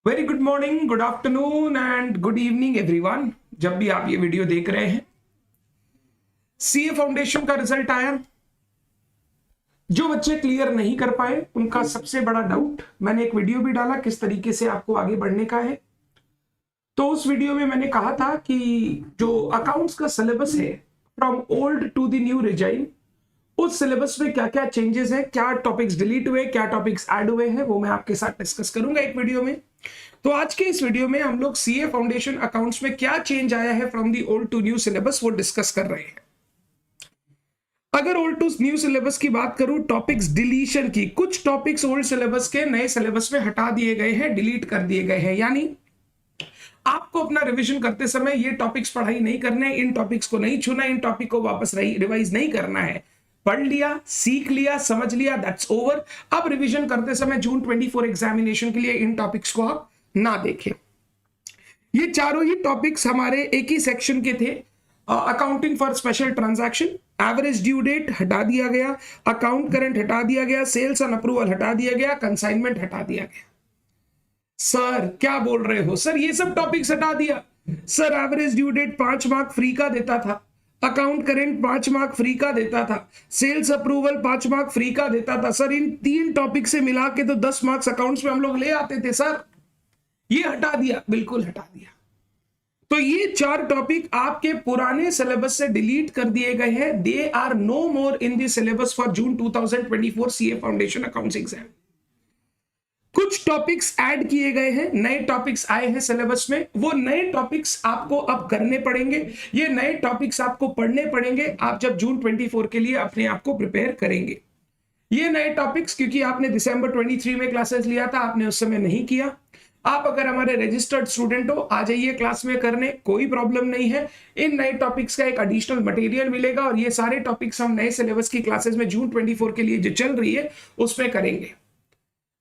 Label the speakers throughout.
Speaker 1: Very good morning, good afternoon and good evening everyone. जब भी आप ये वीडियो देख रहे हैं, सीए फाउंडेशन का रिजल्ट आया। जो बच्चे क्लियर नहीं कर पाए उनका सबसे बड़ा डाउट, मैंने एक वीडियो भी डाला किस तरीके से आपको आगे बढ़ने का है। तो उस वीडियो में मैंने कहा था कि जो अकाउंट्स का सिलेबस है from old to the new resign, उस सिलेबस में क्या क्या चेंजेस है, क्या टॉपिक्स डिलीट हुए, क्या टॉपिक्स ऐड हुए हैं, वो मैं आपके साथ डिस्कस करूंगा एक वीडियो में। तो आज के इस वीडियो में हम लोग सीए फाउंडेशन अकाउंट्स में क्या चेंज आया है from the old to new syllabus, वो डिस्कस कर रहे हैं। अगर ओल्ड टू न्यू सिलेबस की बात करूं, टॉपिक्स डिलीशन की, कुछ टॉपिक्स ओल्ड सिलेबस के नए सिलेबस में हटा दिए गए हैं, डिलीट कर दिए गए हैं। यानी आपको अपना रिवीजन करते समय ये टॉपिक्स पढ़ाई नहीं करने, इन टॉपिक्स को नहीं छूना, इन टॉपिक को वापस रिवाइज नहीं करना है। पढ़ लिया, सीख लिया, समझ लिया, दैट्स ओवर। अब रिवीजन करते समय जून 24 एग्जामिनेशन के लिए इन टॉपिक्स को आप ना देखें। ये चारों ही टॉपिक्स हमारे एक ही सेक्शन के थे। Accounting for special transaction, average due date हटा दिया गया, अकाउंट करंट हटा दिया गया, सेल्स ऑन अप्रूवल हटा दिया गया, कंसाइनमेंट हटा दिया गया। सर क्या बोल रहे हो सर, ये सब टॉपिक्स हटा दिया? Sir average due date 5 mark free का देता था, अकाउंट करेंट 5 मार्क फ्री का देता था, सेल्स अप्रूवल 5 मार्क फ्री का देता था। सर इन 3 टॉपिक से मिला के तो 10 मार्क्स अकाउंट्स में हम लोग ले आते थे सर। ये हटा दिया, बिल्कुल हटा दिया। तो ये 4 टॉपिक आपके पुराने सिलेबस से डिलीट कर दिए गए हैं। They are no more in the syllabus for June 2024 CA foundation accounts exam. कुछ टॉपिक्स ऐड किए गए हैं, नए टॉपिक्स आए हैं सिलेबस में। वो नए टॉपिक्स आपको अब करने पड़ेंगे, ये नए टॉपिक्स आपको पढ़ने पड़ेंगे आप जब जून 24 के लिए अपने आप को प्रिपेयर करेंगे। ये नए टॉपिक्स, क्योंकि आपने दिसंबर 23 में क्लासेस लिया था, आपने उस समय नहीं किया। आप अगर हमारे रजिस्टर्ड स्टूडेंट हो, आ जाइए क्लास में करने, कोई प्रॉब्लम नहीं है। इन नए टॉपिक्स का एक एडिशनल मटेरियल मिलेगा और ये सारे टॉपिक्स हम नए सिलेबस की क्लासेस में जून 24 के लिए जो चल रही है उसमें करेंगे।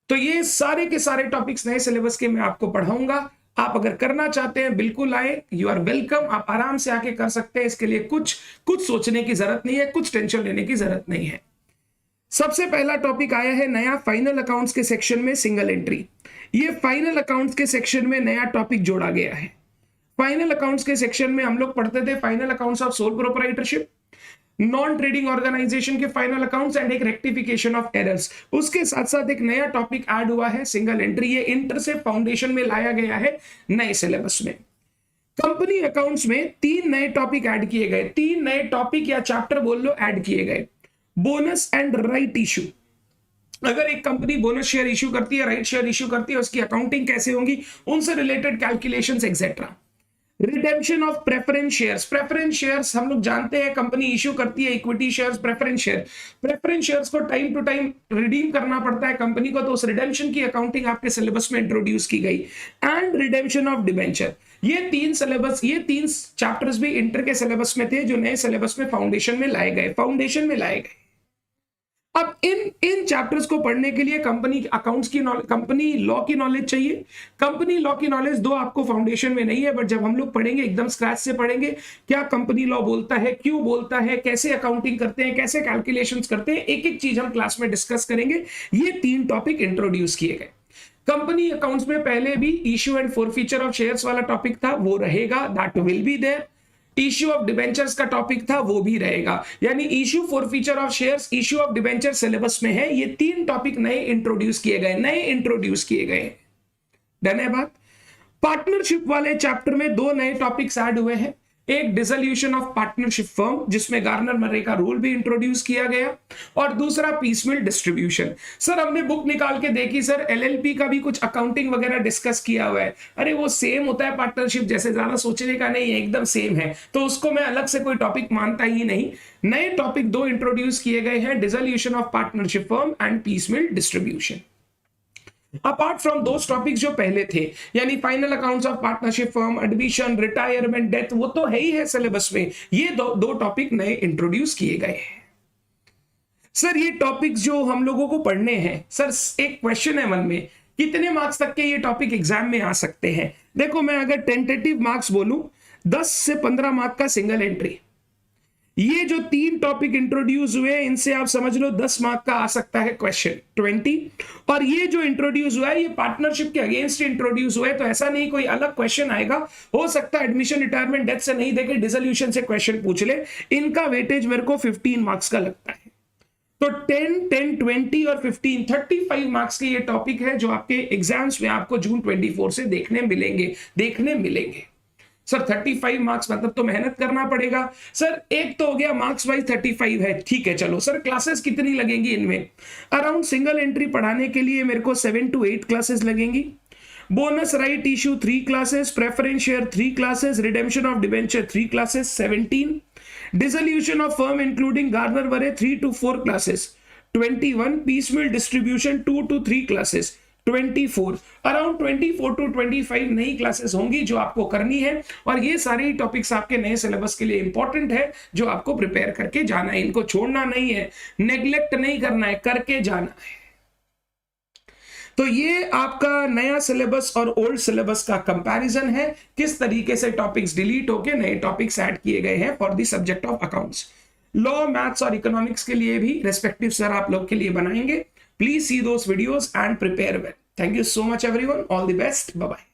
Speaker 1: तो ये सारे के सारे टॉपिक्स नए सिलेबस के मैं आपको पढ़ाऊंगा। आप अगर करना चाहते हैं बिल्कुल आए, यू आर वेलकम। आप आराम से आके कर सकते हैं, इसके लिए कुछ सोचने की जरूरत नहीं है, कुछ टेंशन लेने की जरूरत नहीं है। सबसे पहला टॉपिक आया है नया फाइनल अकाउंट्स के सेक्शन में, सिंगल एंट्री। ये फाइनल अकाउंट्स के सेक्शन में नया टॉपिक जोड़ा गया है। फाइनल अकाउंट्स के सेक्शन में हम लोग पढ़ते थे final accounts of sole proprietorship, non trading organisation के फाइनल अकाउंट्स एंड एक रेक्टिफिकेशन ऑफ एरर्स। उसके साथ साथ एक नया टॉपिक ऐड हुआ है, सिंगल एंट्री। ये इंटर से फाउंडेशन में लाया गया है नए सिलेबस में। कंपनी अकाउंट्स में 3 नए टॉपिक ऐड किए गए, 3 नए टॉपिक या चैप्टर बोल लो ऐड किए गए। बोनस एंड राइट इश्यू, अगर एक कंपनी बोनस शेयर इश्यू करती है, राइट शेयर इश्यू करती है, उसकी अकाउंटिंग कैसे होगी, उनसे related calculations etcetera. Redemption of preference shares, preference shares हम लोग जानते हैं कंपनी इश्यू करती है equity shares, preference share. Preference shares को टाइम टू टाइम रिडीम करना पड़ता है कंपनी को, तो उस रिडेम्पशन की अकाउंटिंग आपके सिलेबस में इंट्रोड्यूस की गई। And redemption of debenture. ये 3 सिलेबस, ये 3 चैप्टर्स भी इंटर के सिलेबस में थे, जो नए सिलेबस में फाउंडेशन में लाए गए। अब इन चैप्टर्स को पढ़ने के लिए कंपनी अकाउंट्स की कंपनी लॉ की नॉलेज चाहिए। कंपनी लॉ की नॉलेज दो आपको फाउंडेशन में नहीं है, बट जब हम लोग पढ़ेंगे एकदम स्क्रैच से पढ़ेंगे, क्या कंपनी लॉ बोलता है, क्यों बोलता है, कैसे अकाउंटिंग करते हैं, कैसे कैलकुलेशंस करते हैं, एक एक चीज हम क्लास में डिस्कस करेंगे। ये 3 टॉपिक इंट्रोड्यूस किए गए। कंपनी अकाउंट्स में पहले भी issue and forfeiture of shares वाला टॉपिक था, वो रहेगा, that will be there. Issue of debentures का टॉपिक था, वो भी रहेगा। यानी issue forfeiture of shares, issue of debenture syllabus में है। ये 3 टॉपिक नए इंट्रोड्यूस किए गए। डन है बात। पार्टनरशिप वाले चैप्टर में 2 नए टॉपिक्स ऐड हुए हैं। एक डिसोल्यूशन ऑफ पार्टनरशिप फर्म, जिसमें गार्नर मर्रे का रूल भी इंट्रोड्यूस किया गया, और दूसरा पीसमिल डिस्ट्रीब्यूशन। सर हमने बुक निकाल के देखी सर, एलएलपी का भी कुछ अकाउंटिंग वगैरह डिस्कस किया हुआ है। अरे वो सेम होता है पार्टनरशिप जैसे, ज्यादा सोचने का नहीं है, एकदम सेम है, तो उसको मैं अलग से कोई टॉपिक मानता ही नहीं। नए टॉपिक 2 इंट्रोड्यूस किए गए हैं, dissolution of partnership firm and piecemeal distribution. Apart from those topics जो पहले थे, यानी final accounts of partnership firm, admission, retirement, death, वो तो है ही है सिलेबस में। ये दो टॉपिक नए इंट्रोड्यूस किए गए हैं। सर ये टॉपिक्स जो हम लोगों को पढ़ने हैं, सर एक क्वेश्चन है मन में, कितने मार्क्स तक के ये टॉपिक एग्जाम में आ सकते हैं? देखो मैं अगर टेंटेटिव मार्क्स बोलूं, 10 से 15 मार्क का सिंगल एंट्री, ये जो 3 टॉपिक इंट्रोड्यूस हुए इनसे आप समझ लो 10 मार्क का आ सकता है क्वेश्चन 20। और ये जो इंट्रोड्यूस हुआ है ये पार्टनरशिप के अगेंस्ट इंट्रोड्यूस हुआ है, तो ऐसा नहीं कोई अलग क्वेश्चन आएगा, हो सकता है एडमिशन रिटायरमेंट डेथ से नहीं देके डिसोल्यूशन से क्वेश्चन पूछ ले। इनका वेटेज मेरे को 15 मार्क्स का लगता है। तो 10, 10, 20 और 15, 35 मार्क्स के ये टॉपिक है जो आपके एग्जाम्स में आपको जून 24 से देखने मिलेंगे। सर 35 मार्क्स मतलब तो मेहनत करना पड़ेगा। सर एक तो हो गया मार्क्स वाइज 35 है, ठीक है चलो। सर क्लासेस कितनी लगेंगी इनमें? अराउंड सिंगल एंट्री पढ़ाने के लिए मेरे को 7 to 8 क्लासेस लगेंगी। Bonus right issue 3 classes, preference share 3 classes, redemption of debenture 3 classes 17, dissolution of firm including Garner वरे 3 to 4 classes 21, piecemeal distribution 2 to 3 classes 24, around 24 to 25 नई क्लासेस होंगी जो आपको करनी है। और ये सारे टॉपिक्स आपके नए सिलेबस के लिए इंपॉर्टेंट है जो आपको प्रिपेयर करके जाना है, इनको छोड़ना नहीं है, नेग्लेक्ट नहीं करना है, करके जाना है। तो ये आपका नया सिलेबस और ओल्ड सिलेबस का कंपैरिजन है, किस तरीके से टॉपिक्स डिलीट होके नए टॉपिक्स ऐड किए गए हैं for the subject of accounts. Law, maths और इकोनॉमिक्स के लिए भी रेस्पेक्टिव सर आप लोग के लिए बनाएंगे। Please see those videos and prepare well. Thank you so much everyone. All the best. Bye bye.